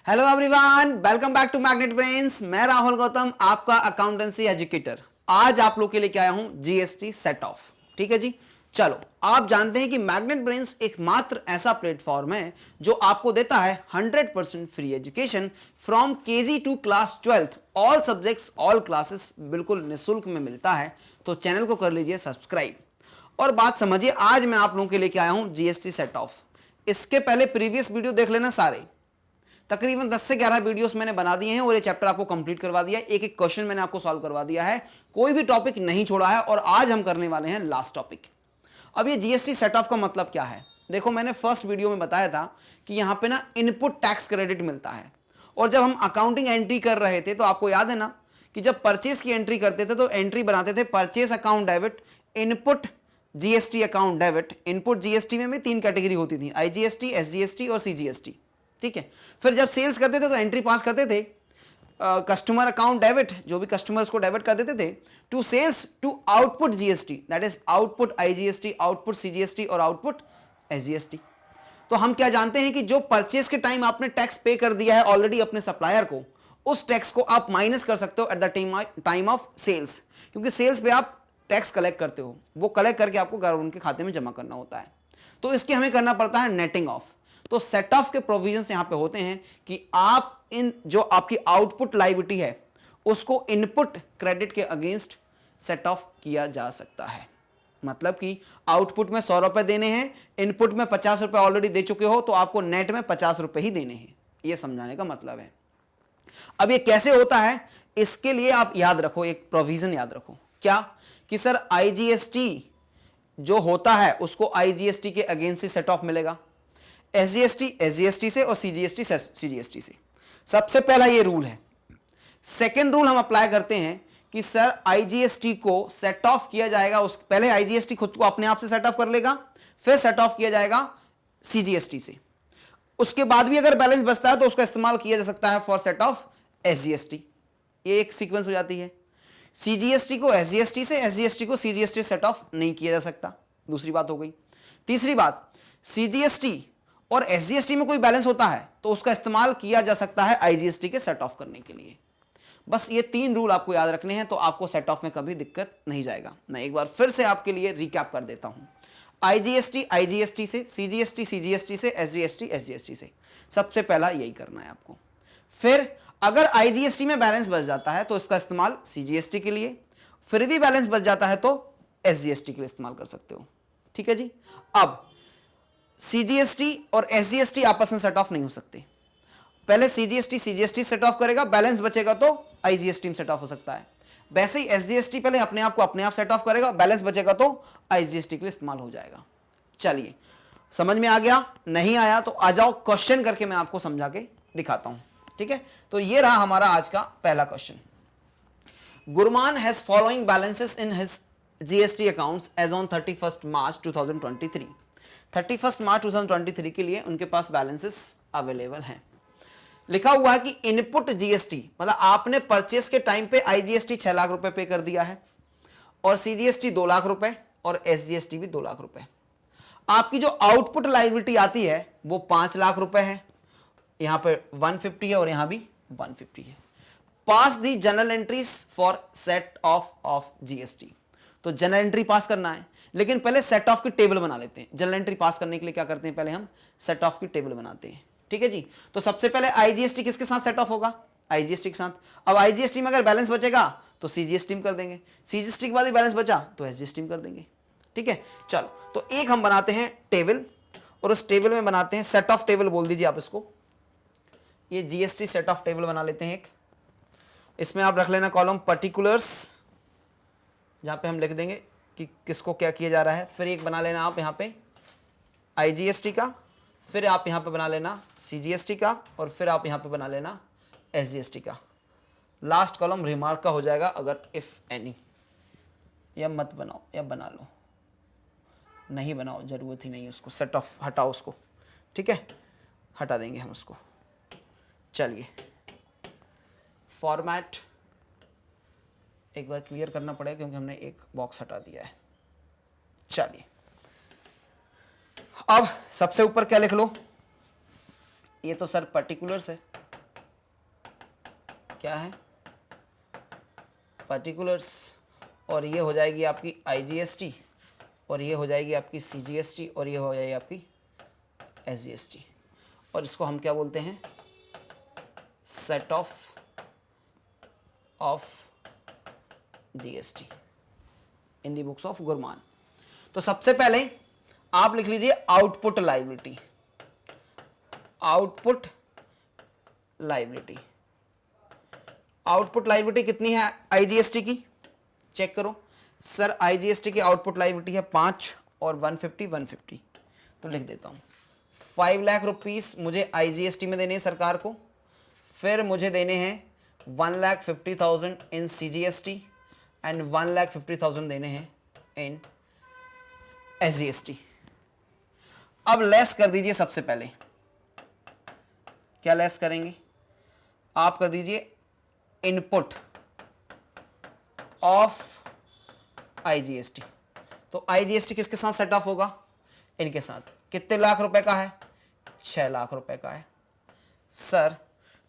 Hello everyone, welcome back to Magnet Brains. मैं राहुल गौतम, आपका accountancy educator. आज आप लोग के लिए क्या आया हूं, जीएसटी सेट ऑफ। ठीक है जी, चलो। आप जानते हैं कि मैग्नेट ब्रेन्स एकमात्र ऐसा प्लेटफॉर्म है जो आपको देता है 100% free education from KG to class 12th। All subjects, all classes बिल्कुल निःशुल्क में मिलता है। तो चैनल को कर लीजिए सब्सक्राइब और बात समझिए। आज मैं आप लोगों के लिए क्या आया हूं, जीएसटी सेट ऑफ। इसके पहले प्रीवियस वीडियो देख लेना सारे, तकरीबन 10 से 11 वीडियोस मैंने बना दिए हैं और ये चैप्टर आपको कंप्लीट करवा दिया है। एक एक क्वेश्चन मैंने आपको सॉल्व करवा दिया है, कोई भी टॉपिक नहीं छोड़ा है। और आज हम करने वाले हैं लास्ट टॉपिक। अब ये जीएसटी सेट ऑफ का मतलब क्या है, देखो मैंने फर्स्ट वीडियो में बताया था कि यहां पे ना इनपुट टैक्स क्रेडिट मिलता है। और जब हम अकाउंटिंग एंट्री कर रहे थे तो आपको याद है ना कि जब परचेस की एंट्री करते थे तो एंट्री बनाते थे purchase account debit, input GST account debit. Input GST में भी 3 कैटेगरी होती थी, आईजीएसटी, एसजीएसटी और सीजीएसटी। ठीक है, फिर जब सेल्स करते थे तो एंट्री पास करते थे कस्टमर अकाउंट डेबिट, जो भी कस्टमर्स को डेबिट कर देते थे, to sales to output GST, that is output IGST, output CGST और आउटपुट एसजीएसटी। तो हम क्या जानते हैं कि जो परचेस के टाइम आपने टैक्स पे कर दिया है ऑलरेडी अपने सप्लायर को, उस टैक्स को आप माइनस कर सकते हो at the time of sales, क्योंकि सेल्स पे आप टैक्स कलेक्ट करते हो, वो कलेक्ट करके आपको गवर्नमेंट के खाते में जमा करना होता है। तो इसके हमें करना पड़ता है नेटिंग ऑफ। तो सेट ऑफ के प्रोविजंस यहां पे होते हैं कि आप इन जो आपकी आउटपुट लायबिलिटी है उसको इनपुट क्रेडिट के अगेंस्ट सेट ऑफ किया जा सकता है। मतलब कि आउटपुट में 100 रुपए देने हैं, इनपुट में 50 रुपए ऑलरेडी दे चुके हो, तो आपको नेट में 50 रुपए ही देने हैं। यह समझाने का मतलब है। अब ये कैसे होता है, इसके लिए आप याद रखो, एक प्रोविजन याद रखो। क्या कि सर आईजीएसटी जो होता है उसको आईजीएसटी के अगेंस्ट सेट ऑफ मिलेगा, एसजीएसटी एसजीएसटी से और सीजीएसटी सीजीएसटी से। सबसे पहला ये रूल है। सेकेंड रूल हम अप्लाई करते हैं कि सर आईजीएसटी को सेट ऑफ किया जाएगा, उस पहले आईजीएसटी खुद को अपने आप से सेट ऑफ कर लेगा, फिर सेट ऑफ किया जाएगा सीजीएसटी से। उसके बाद भी अगर बैलेंस बचता है तो उसका इस्तेमाल किया जा सकता है फॉर सेट ऑफ एसजीएसटी। ये एक सीक्वेंस हो जाती है। सीजीएसटी को एसजीएसटी से, एसजीएसटी को सीजीएसटी सेट ऑफ नहीं किया जा सकता, दूसरी बात हो गई। तीसरी बात, सीजीएसटी और एसजीएसटी में कोई बैलेंस होता है तो उसका इस्तेमाल किया जा सकता है आईजीएसटी के सेट ऑफ करने के लिए। बस ये 3 रूल आपको याद रखने हैं, तो आपको सेट ऑफ में कभी दिक्कत नहीं जाएगा। मैं एक बार फिर से आपके लिए रिकैप कर देता हूं। आईजीएसटी आईजीएसटी से, सीजीएसटी सीजीएसटी से, एसजीएसटी एसजीएसटी से। सबसे पहला यही करना है आपको। फिर अगर आईजीएसटी में बैलेंस बच जाता है तो इसका इस्तेमाल सीजीएसटी के लिए, फिर भी बैलेंस बच जाता है तो एसजीएसटी के लिए इस्तेमाल कर सकते हो। ठीक है जी। अब सीजीएसटी और एसजीएसटी आपस में सेट ऑफ नहीं हो सकते। पहले सीजीएसटी सीजीएसटी सेट ऑफ करेगा, बैलेंस बचेगा तो आईजीएसटी में सेट ऑफ हो सकता है। वैसे ही एसजीएसटी पहले अपने आप को अपने आप सेट ऑफ करेगा, बैलेंस बचेगा तो आईजीएसटी के लिए इस्तेमाल हो जाएगा। चलिए, समझ में आ गया? नहीं आया तो आ जाओ, क्वेश्चन करके मैं आपको समझा के दिखाता हूं। ठीक है, तो ये रहा हमारा आज का पहला question. Gurman has following balances in his GST accounts as on 31 मार्च 2023। 31 मार्च 2023 के लिए उनके पास बैलेंसेस अवेलेबल हैं। लिखा हुआ है कि इनपुट जीएसटी, मतलब आपने परचेस के टाइम पे आईजीएसटी 6 लाख रुपए पे कर दिया है, और सीजीएसटी 2 लाख रुपए, और एसजीएसटी भी 2 लाख रुपए। आपकी जो आउटपुट लायबिलिटी आती है वो 5 लाख रुपए है, यहां पे 150 है और यहां भी 150 है। Pass the journal entries for set off GST. तो जनरल एंट्री पास करना है, लेकिन पहले सेट ऑफ की टेबल बना लेते हैं। जनरल एंट्री पास करने के लिए क्या करते हैं, पहले हम सेट ऑफ की टेबल बनाते हैं। ठीक है जी। तो सबसे पहले आईजीएसटी किसके साथ सेट ऑफ होगा, आईजीएसटी के साथ। अब आईजीएसटी में अगर बैलेंस बचेगा तो सीजीएसटी में कर देंगे, सीजीएसटी के बाद ही बैलेंस बचा तो एसजीएसटी में कर देंगे। ठीक है, चलो तो एक हम बनाते हैं टेबल, और उस टेबल में बनाते हैं सेट ऑफ टेबल, बोल दीजिए आप इसको। ये जीएसटी सेट ऑफ टेबल बना लेते हैं एक। इसमें आप रख लेना कॉलम पर्टिकुलर्स, जहां पे हम लिख देंगे कि किसको क्या किया जा रहा है। फिर एक बना लेना आप यहाँ पे आईजीएसटी का, फिर आप यहाँ पे बना लेना सीजीएसटी का, और फिर आप यहाँ पे बना लेना एसजीएसटी का। लास्ट कॉलम रिमार्क का हो जाएगा अगर इफ एनी। या मत बनाओ या बना लो, नहीं बनाओ, जरूरत ही नहीं उसको। सेट ऑफ हटाओ उसको, ठीक है, हटा देंगे हम उसको। चलिए, फॉर्मेट एक बार क्लियर करना पड़ेगा क्योंकि हमने एक बॉक्स हटा दिया है। चलिए, अब सबसे ऊपर क्या लिख लो, ये तो सर पर्टिकुलर्स है, क्या है, पर्टिकुलर्स, और ये हो जाएगी आपकी IGST, और ये हो जाएगी आपकी CGST, और ये हो जाएगी आपकी SGST, और इसको हम क्या बोलते हैं, set off GST in the books of Gurman. तो सबसे पहले आप लिख लीजिए output liability. Output liability, output liability कितनी है IGST की, चेक करो सर। IGST की आउटपुट लायबिलिटी है 5 और 150। तो लिख देता हूं 5 लाख रुपीस मुझे IGST में देने हैं सरकार को, फिर मुझे देने हैं 1,50,000 इन CGST एंड 1,50,000 देने हैं इन SGST। अब लेस कर दीजिए, सबसे पहले क्या लेस करेंगे, आप कर दीजिए इनपुट ऑफ IGST। तो IGST किसके साथ सेट ऑफ होगा, इनके साथ। कितने लाख रुपए का है, 6 लाख रुपए का है सर।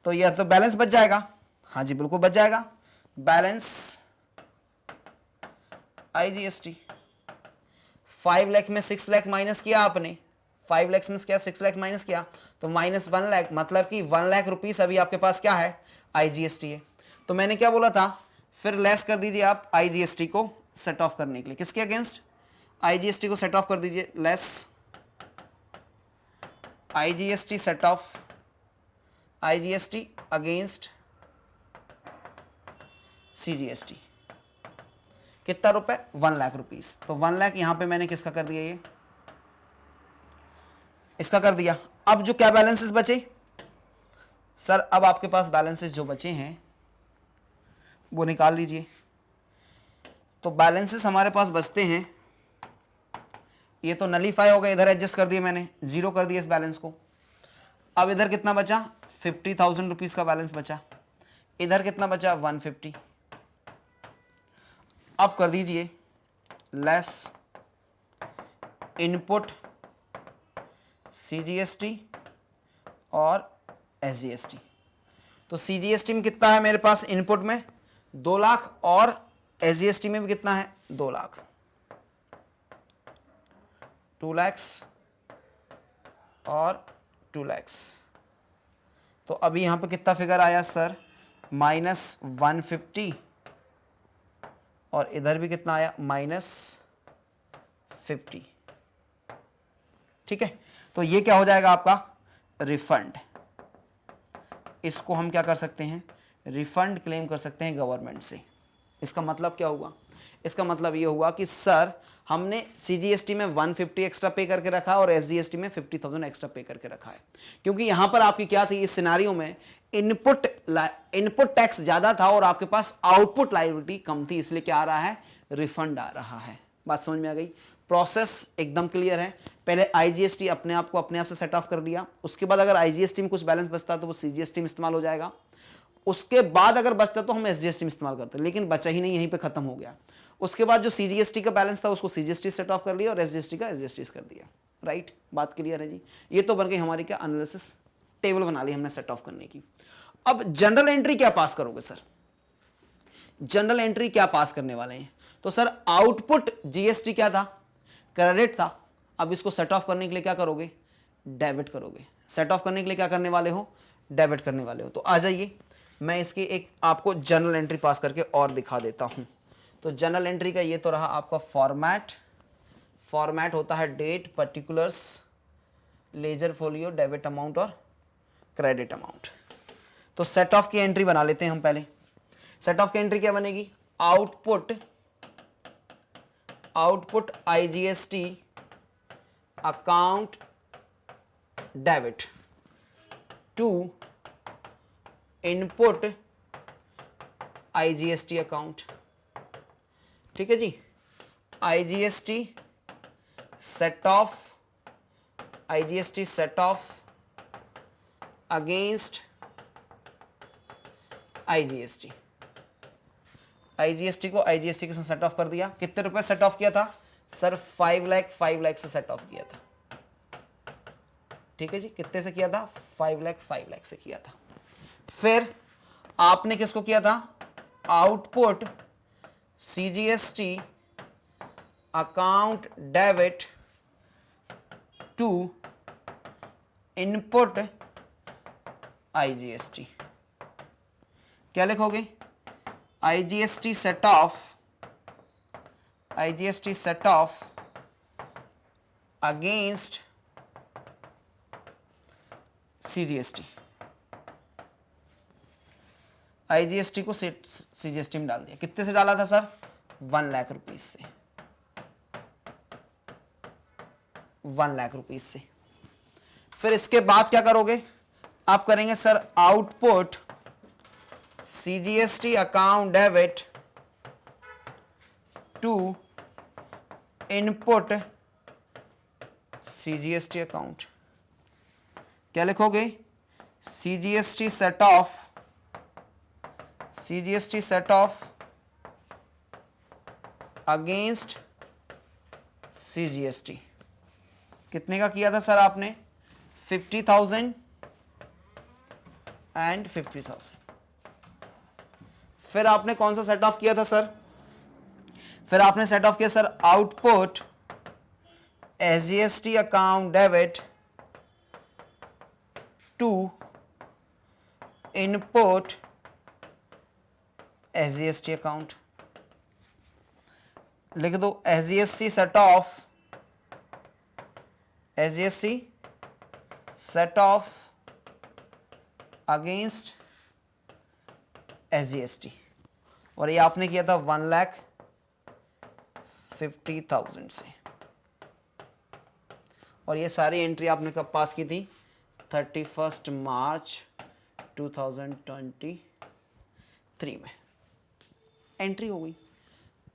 तो यह तो बैलेंस बच जाएगा, हाँ जी बिल्कुल बच जाएगा। बैलेंस IGST 5 लाख में 6 लाख माइनस किया आपने, 5 लाख में क्या 6 लाख माइनस किया, तो माइनस 1 लाख, मतलब कि 1 लाख रुपीस अभी आपके पास क्या है, IGST है। तो मैंने क्या बोला था, फिर लेस कर दीजिए आप IGST को सेट ऑफ करने के लिए, किसके अगेंस्ट, IGST को सेट ऑफ कर दीजिए, less IGST set of IGST against CGST। कितना रुपए, 1 लाख रुपीस। तो 1 लाख यहां पे मैंने किसका कर दिया, ये इसका कर दिया। अब जो क्या बैलेंसेस बचे सर, अब आपके पास बैलेंसेस जो बचे हैं वो निकाल लीजिए। तो बैलेंसेस हमारे पास बचते हैं, ये तो नलीफाई हो गए, इधर एडजस्ट कर दिए मैंने, 0 कर दिया इस बैलेंस को। अब इधर कितना बचा, 50,000 रुपीज का बैलेंस बचा, इधर कितना बचा, 150। अब कर दीजिए लेस इनपुट CGST और SGST। तो CGST में कितना है मेरे पास इनपुट में 2 लाख, और SGST में भी कितना है 2 लाख, 2 lakhs और 2 lakhs। तो अभी यहां पे कितना फिगर आया सर, -150, और इधर भी कितना आया, -50। ठीक है, तो ये क्या हो जाएगा आपका रिफंड। इसको हम क्या कर सकते हैं, रिफंड क्लेम कर सकते हैं गवर्नमेंट से। इसका मतलब क्या हुआ, इसका मतलब ये हुआ कि सर हमने CGST में 150 एक्स्ट्रा पे करके रखा और SGST में 50,000 एक्स्ट्रा पे करके रखा है, क्योंकि यहां पर आपकी क्या थी, इस सिनारियो में इनपुट टैक्स ज्यादा था और आपके पास आउटपुट लायबिलिटी कम थी, इसलिए क्या आ रहा है, रिफंड आ रहा है। बात समझ में आ गई, प्रोसेस एकदम क्लियर है। पहले IGST अपने आप से सेट ऑफ कर दिया, उसके बाद अगर IGST में कुछ बैलेंस बचता तो वो CGST में इस्तेमाल हो जाएगा, उसके बाद अगर बचता तो हम SGST में इस्तेमाल करते, लेकिन बचा ही नहीं, यहीं पे खत्म हो गया। उसके बाद जो CGST का बैलेंस था उसको CGST सेट ऑफ कर लिया और SGST का SGST कर दिया। राइट, बात क्लियर है जी। ये तो बन गई हमारी क्या, एनालिसिस टेबल बना ली हमने सेट ऑफ करने की। अब जनरल एंट्री क्या पास करोगे सर, जनरल एंट्री क्या पास करने वाले हैं, तो सर आउटपुट GST क्या था, क्रेडिट था। अब इसको सेट ऑफ करने के लिए क्या करोगे, डेबिट करोगे। सेट ऑफ करने के लिए क्या करने वाले हो, डेबिट करने वाले हो। तो आ जाइए, मैं इसकी एक आपको जनरल एंट्री पास करके और दिखा देता हूं। तो जनरल एंट्री का ये तो रहा आपका फॉर्मेट होता है date, particulars, ledger folio, debit amount और क्रेडिट अमाउंट। तो सेट ऑफ की एंट्री बना लेते हैं हम पहले। सेट ऑफ की एंट्री क्या बनेगी, output IGST account debit to input IGST account. ठीक है जी, IGST set off against IGST को IGST के साथ सेट ऑफ कर दिया। कितने रुपए सेट ऑफ किया था सर, 5 लाख से सेट ऑफ किया था। ठीक है जी, कितने से किया था, 5 लाख से किया था। फिर आपने किसको किया था, output CGST account debit to input IGST. क्या लिखोगे, IGST set off against CGST. IGST को सीजीएसटी में डाल दिया। कितने से डाला था सर, 1 लाख रुपीज से, 1 लाख रुपीज से। फिर इसके बाद क्या करोगे, आप करेंगे sir output CGST account debit to input CGST account. क्या लिखोगे, CGST set off against CGST. कितने का किया था सर आपने, 50,000 एंड 50,000। फिर आपने कौन सा सेट ऑफ किया था सर, फिर आपने सेट ऑफ किया sir output SGST account debit to input SGST account. लिख दो SGST set off against SGST, और ये आपने किया था 1,50,000 से। और ये सारी एंट्री आपने कब पास की थी, 31 मार्च 2023 में एंट्री हो गई।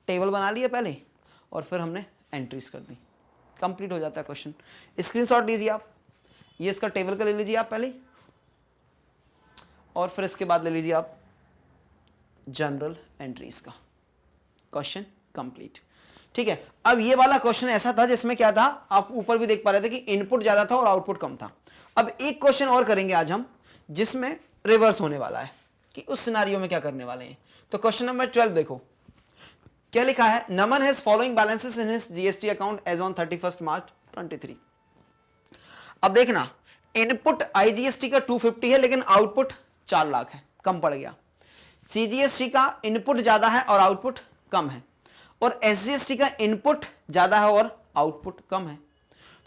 टेबल बना लिया पहले और फिर हमने एंट्रीज कर दी, कंप्लीट हो जाता है क्वेश्चन। स्क्रीनशॉट लीजिए आप, ये इसका टेबल का ले लीजिए आप पहले, और फिर इसके बाद ले लीजिए आप जनरल एंट्रीज का। क्वेश्चन कंप्लीट, ठीक है। अब ये वाला क्वेश्चन ऐसा था जिसमें क्या था, आप ऊपर भी देख पा रहे थे कि इनपुट ज्यादा था और आउटपुट कम था। अब एक क्वेश्चन और करेंगे आज हम जिसमें रिवर्स होने वाला है कि उस सिनारियो में क्या करने वाले हैं। तो क्वेश्चन नंबर 12 देखो क्या लिखा है, Naman has following balances in his GST account as on 31 March 23। अब देखना, इनपुट आईजीएसटी का 250 है लेकिन आउटपुट 4 लाख है, कम पड़ गया। सीजीएसटी का इनपुट ज्यादा है और आउटपुट कम है, और एसजीएसटी का इनपुट ज्यादा है और आउटपुट कम है।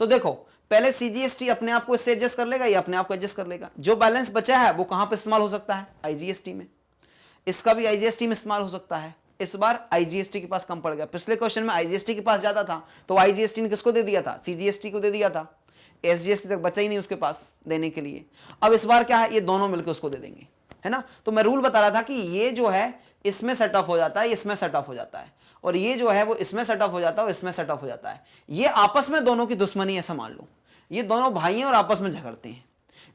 तो देखो पहले सीजीएसटी अपने आप को इससे एडजस्ट कर लेगा, ये अपने आप को एडजस्ट कर लेगा। जो बैलेंस बचा है वो कहां पे इस्तेमाल हो सकता है, आईजीएसटी में। इसका भी आईजीएसटी में इस्तेमाल हो सकता है। इस बार आईजीएसटी के पास कम पड़ गया, पिछले क्वेश्चन में आईजीएसटी के पास ज्यादा था, तो आईजीएसटी ने किसको दे दिया था, सीजीएसटी को दे दिया था। एसजीएसटी तक बचा ही नहीं उसके पास देने के लिए। अब इस बार क्या है, ये दोनों मिलकर उसको दे देंगे, है ना। तो मैं रूल बता रहा था कि ये जो है इसमें सेट ऑफ हो जाता है, इसमें सेट ऑफ हो जाता है, और ये जो है वो इसमें सेट ऑफ हो जाता है और इसमें सेट ऑफ हो जाता है। ये आपस में दोनों की दुश्मनी ऐसा मान लो, ये दोनों भाई हैं और आपस में झगड़ते हैं।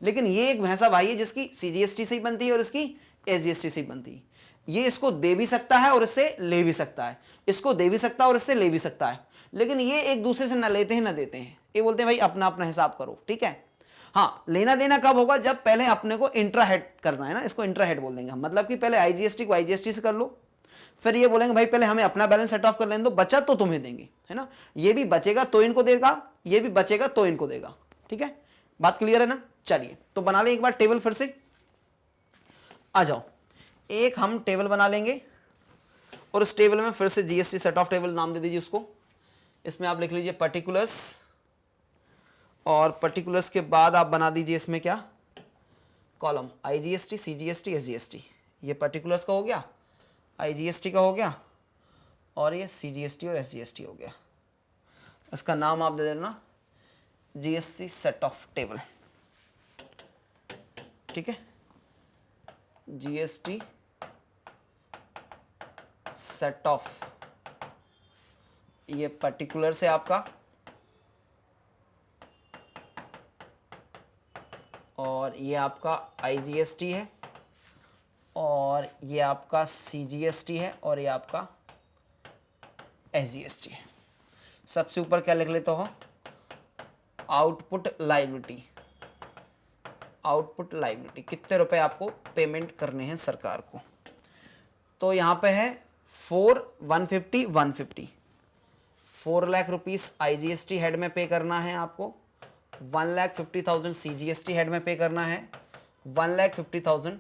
लेकिन ये एक भैंसा भाई है जिसकी सीजीएसटी से ही बनती है और इसकी एसजीएसटी से ही बनती है। ये इसको दे भी सकता है और इससे ले भी सकता है, इसको दे भी सकता है और इससे ले भी सकता है। लेकिन ये एक दूसरे से ना लेते हैं ना देते हैं, ये बोलते हैं भाई अपना अपना हिसाब करो, ठीक है। हाँ, लेना देना कब होगा, जब पहले अपने को इंट्रा हेड करना है ना, इसको इंट्रा हेड बोल देंगे हम। मतलब कि पहले आईजीएसटी को आईजीएसटी से कर लो, फिर ये बोलेंगे भाई पहले हमें अपना बैलेंस सेट ऑफ कर लेने दो, बचा तो तुम्हें देंगे, है ना। ये भी बचेगा तो इनको देगा, ये भी बचेगा तो इनको देगा, ठीक है। बात क्लियर है ना। चलिए तो बना लें एक बार टेबल, फिर से आ जाओ। एक हम टेबल बना लेंगे और उस टेबल में फिर से जीएसटी सेट ऑफ टेबल नाम दे दीजिए उसको। इसमें आप लिख लीजिए पर्टिकुलर्स, और पर्टिकुलर्स के बाद आप बना दीजिए इसमें क्या, कॉलम आईजीएसटी, सीजीएसटी, एसजीएसटी। ये पर्टिकुलर्स का हो गया, आईजीएसटी का हो गया, और ये सीजीएसटी और एसजीएसटी हो गया। इसका नाम आप दे देना जीएसटी सेट ऑफ टेबल, ठीक है। जीएसटी सेट ऑफ, ये पर्टिकुलर से आपका, और ये आपका आईजीएसटी है, और ये आपका सीजीएसटी है, और ये आपका एसजीएसटी है। सबसे ऊपर क्या लिख लेते हो, आउटपुट लायबिलिटी, आउटपुट लायबिलिटी, कितने रुपए आपको पेमेंट करने हैं सरकार को। तो यहां पे है 150 4 लाख रुपीस IGST हेड में पे करना है आपको, 1,50,000 CGST हेड में पे करना है, 1,50,000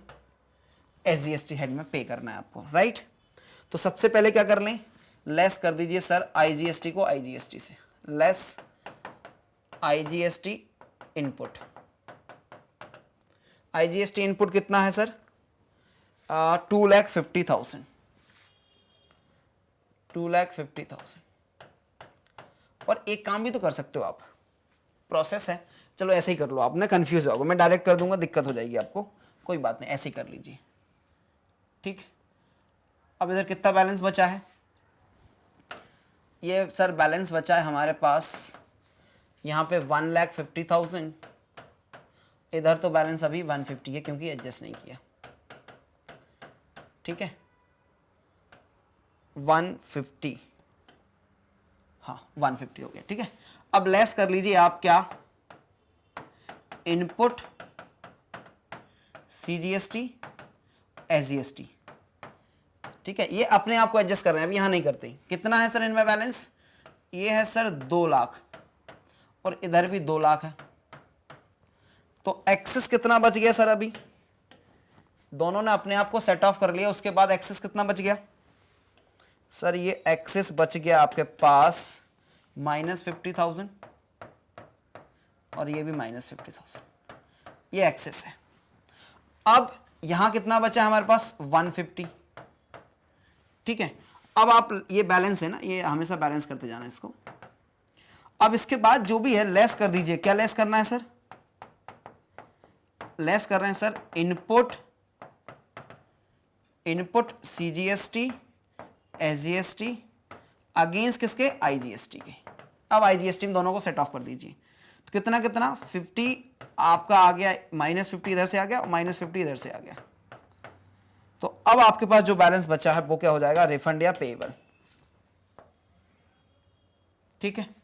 SGST हेड में पे करना है आपको, राइट। तो सबसे पहले क्या कर लें, लेस कर दीजिए सर IGST को IGST से, less IGST input. IGST input कितना है सर, 2,50,000, 2,50,000। और एक काम भी तो कर सकते हो आप, प्रोसेस है, चलो ऐसे ही कर लो आप, ना कंफ्यूज होगा, मैं डायरेक्ट कर दूंगा दिक्कत हो जाएगी आपको, कोई बात नहीं, ऐसे ही कर लीजिए, ठीक। अब इधर कितना बैलेंस बचा है, ये सर बैलेंस बचा है हमारे पास यहाँ पे 1,50,000, इधर तो बैलेंस अभी 150 है क्योंकि एडजस्ट नहीं किया, ठीक है, 150, हाँ 150 हो गया, ठीक है। अब लेस कर लीजिए आप क्या, इनपुट CGST SGST, ठीक है, ये अपने आप को एडजस्ट कर रहे हैं, अभी यहां नहीं करते। कितना है सर इनमें बैलेंस, ये है सर 2 लाख और इधर भी 2 लाख है, तो एक्सेस कितना बच गया सर, अभी दोनों ने अपने आप को सेट ऑफ कर लिया, उसके बाद एक्सेस कितना बच गया सर, ये एक्सेस बच गया आपके पास -50,000 और ये भी -50,000, ये एक्सेस है। अब यहां कितना बचा है हमारे पास 150, ठीक है। अब आप ये बैलेंस है ना, ये हमेशा बैलेंस करते जाना इसको। अब इसके बाद जो भी है लेस कर दीजिए, क्या लेस करना है सर, लेस कर रहे हैं sir input CGST SGST against किसके, IGST के। अब IGST में दोनों को सेट ऑफ कर दीजिए, तो कितना कितना 50 आपका आ गया, -50 इधर से आ गया, -50 इधर से आ गया, तो अब आपके पास जो बैलेंस बचा है वो क्या हो जाएगा, रिफंड या पेएबल, ठीक है।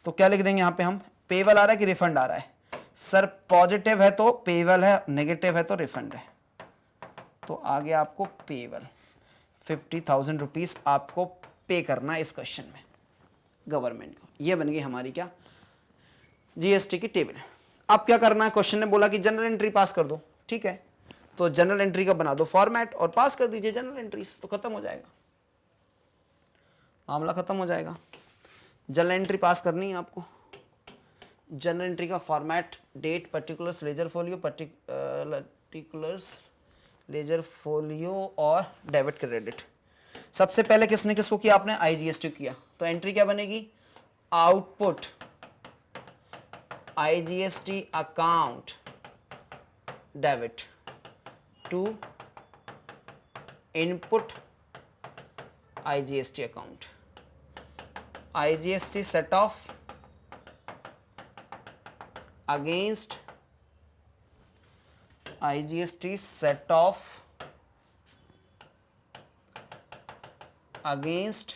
तो क्या लिख देंगे यहां पे हम, पेएबल आ रहा है कि रिफंड आ रहा है सर, पॉजिटिव है तो पेएबल है, नेगेटिव है तो रिफंड है, तो आ गया आपको पेएबल, 50,000 रुपीज आपको पे करना है इस क्वेश्चन में गवर्नमेंट को। ये बन गई हमारी क्या, GST की टेबल। अब क्या करना है, क्वेश्चन ने बोला कि जनरल एंट्री पास कर दो, ठीक है, तो जनरल एंट्री का बना दो फॉर्मेट और पास कर दीजिए जनरल एंट्रीज, तो खत्म हो जाएगा, मामला खत्म हो जाएगा। जनरल एंट्री पास करनी है आपको, जनरल एंट्री का format, date, particulars, ledger folio, particulars, ledger folio और डेबिट क्रेडिट। सबसे पहले किसने किसको किया, आपने IGST किया, तो एंट्री क्या बनेगी, output IGST account debit to input IGST account, IGST set off against IGST set off against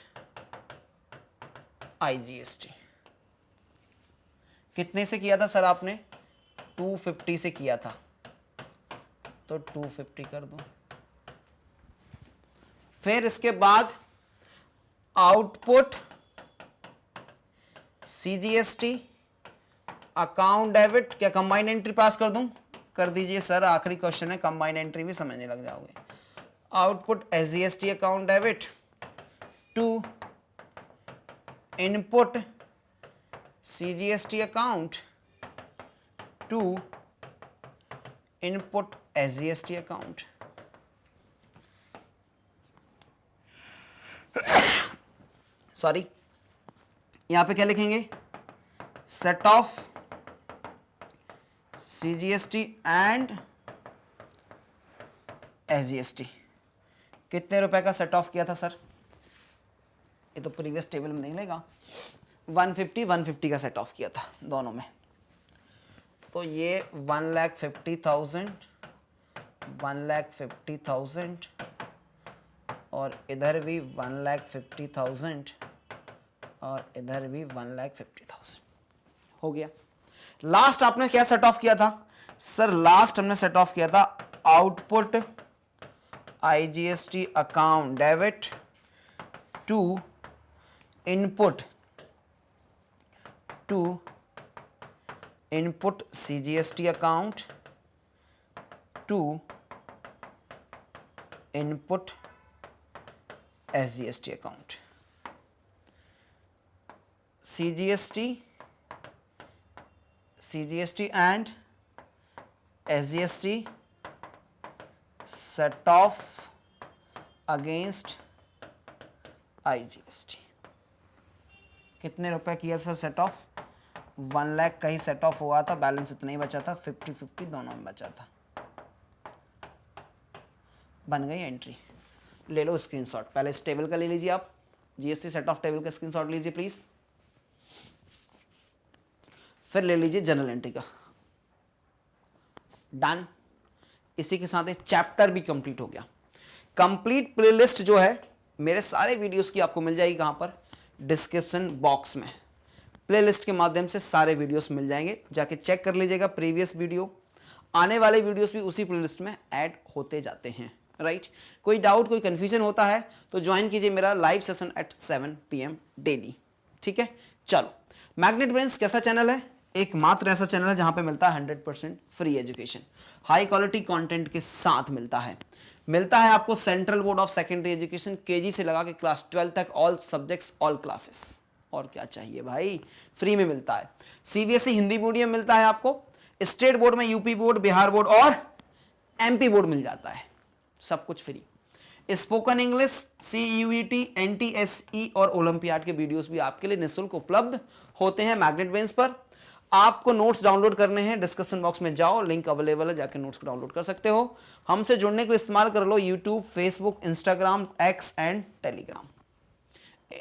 IGST। कितने से किया था सर आपने, 250 से किया था, तो 250 कर दो। फिर इसके बाद आउटपुट CGST अकाउंट डेबिट, क्या कंबाइन एंट्री पास कर दूं, कर दीजिए सर, आखिरी क्वेश्चन है, कंबाइन एंट्री भी समझने लग जाओगे। Output SGST account debit to input CGST account to input SGST account. Sorry, यहां पे क्या लिखेंगे, set off CGST and SGST। कितने रुपए का सेट ऑफ किया था सर, ये तो प्रीवियस टेबल में नहीं लेगा, 150 का सेट ऑफ किया था दोनों में, तो ये 1,50,000 और इधर भी 1,50,000 और इधर भी 1,50,000 हो गया। लास्ट आपने क्या सेट ऑफ किया था, सर लास्ट हमने सेट ऑफ किया था output IGST account debit to input CGST account to input SGST account. CGST and SGST set off against IGST। कितने रुपए किया सर सेट ऑफ? 1 लाख का ही सेट ऑफ हुआ था, बैलेंस इतना ही बचा था, 50-50 दोनों में बचा था। बन गई एंट्री। ले लो स्क्रीनशॉट, पहले इस टेबल का ले लीजिए आप, GST सेट ऑफ टेबल का स्क्रीनशॉट लीजिए प्लीज, फिर ले लीजिए जनरल एंट्री का। डन। इसी के साथ एक चैप्टर भी कंप्लीट हो गया। कंप्लीट प्लेलिस्ट जो है मेरे सारे वीडियोस की आपको मिल जाएगी कहां पर? डिस्क्रिप्शन बॉक्स में प्लेलिस्ट के माध्यम से सारे वीडियोस मिल जाएंगे, जाके चेक कर लीजिएगा। प्रीवियस वीडियो, आने वाले वीडियोस भी उसी प्लेलिस्ट में ऐड होते जाते हैं, राइट। कोई डाउट, कोई कंफ्यूजन होता है तो ज्वाइन कीजिए मेरा live session at 7 PM daily, ठीक है। चलो, मैग्नेट ब्रेन्स कैसा चैनल है? एकमात्र ऐसा चैनल है जहां पे मिलता है 100% free education, high quality content के साथ मिलता है आपको central board of secondary education KG से लगा के क्लास 12 तक, ऑल सब्जेक्ट्स ऑल क्लासेस। और क्या चाहिए भाई, फ्री में मिलता है। CBSE हिंदी मीडियम मिलता है आपको, स्टेट बोर्ड में UP बोर्ड, बिहार बोर्ड और MP बोर्ड मिल जाता है, सब कुछ free. Spoken English, CUET, NTSE और ओलंपियाड के वीडियोस भी आपके लिए निःशुल्क उपलब्ध होते हैं मैग्नेट ब्रेन्स पर। आपको नोट्स डाउनलोड करने हैं, डिस्क्रिप्शन बॉक्स में जाओ, लिंक अवेलेबल है, जाके नोट्स को डाउनलोड कर सकते हो। हमसे जुड़ने के लिए इस्तेमाल कर लो YouTube, Facebook, Instagram, X and Telegram।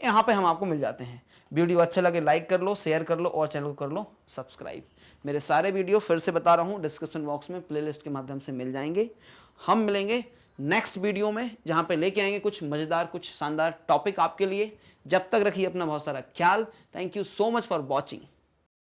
यहाँ पे हम आपको मिल जाते हैं। वीडियो अच्छा लगे लाइक कर लो, शेयर कर लो और चैनल को कर लो सब्सक्राइब। मेरे सारे वीडियो फिर से बता रहा हूँ डिस्क्रिप्शन बॉक्स में प्लेलिस्ट के माध्यम से मिल जाएंगे। हम मिलेंगे नेक्स्ट वीडियो में, जहाँ पे लेके आएंगे कुछ मजेदार, कुछ शानदार टॉपिक आपके लिए। जब तक रखिए अपना बहुत सारा ख्याल। Thank you so much for watching.